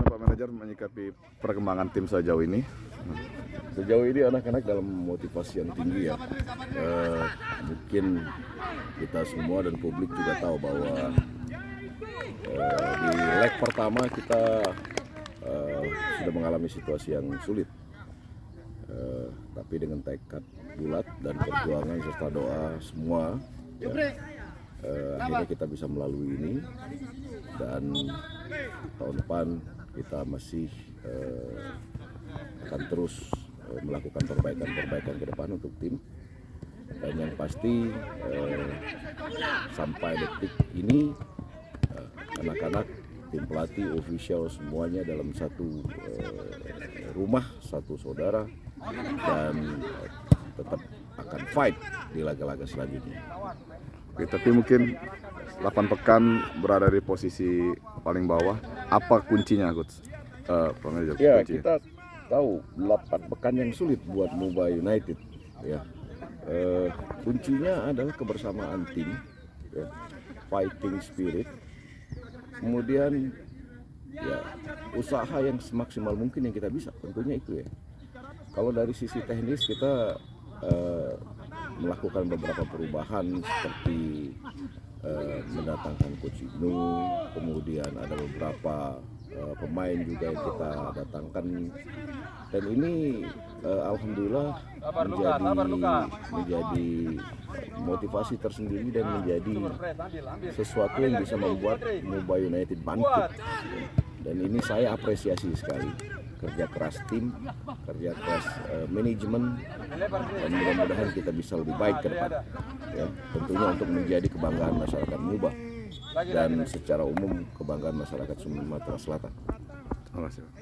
Pak Manajer menyikapi perkembangan tim sejauh ini? Sejauh ini anak-anak dalam motivasi yang tinggi ya. Mungkin kita semua dan publik juga tahu bahwa di leg pertama kita sudah mengalami situasi yang sulit. Tapi dengan tekad bulat dan perjuangan serta doa semua, ya, akhirnya kita bisa melalui ini. Dan tahun depan kita masih akan terus melakukan perbaikan ke depan untuk tim. Dan yang pasti sampai detik ini anak-anak, tim pelatih, official semuanya dalam satu rumah, satu saudara, dan tetap akan fight di laga-laga selanjutnya. Oke, tapi mungkin 8 pekan berada di posisi paling bawah, apa kuncinya, Coach? Pak Manajer, Ya, kuncinya. kita tahu 8 pekan yang sulit buat Muba United. Ya, kuncinya adalah kebersamaan tim, ya, fighting spirit, kemudian ya usaha yang semaksimal mungkin yang kita bisa, tentunya itu ya. Kalau dari sisi teknis kita melakukan beberapa perubahan seperti mendatangkan Coach Ibnu, kemudian ada beberapa pemain juga yang kita datangkan, dan ini alhamdulillah menjadi motivasi tersendiri dan menjadi sesuatu yang bisa membuat Muba United bangkit. Dan ini saya apresiasi sekali kerja keras tim, kerja keras manajemen, dan mudah-mudahan kita bisa lebih baik ke depan. Ya, tentunya untuk menjadi kebanggaan masyarakat Muba dan secara umum kebanggaan masyarakat Sumatera Selatan. Terima kasih, Pak.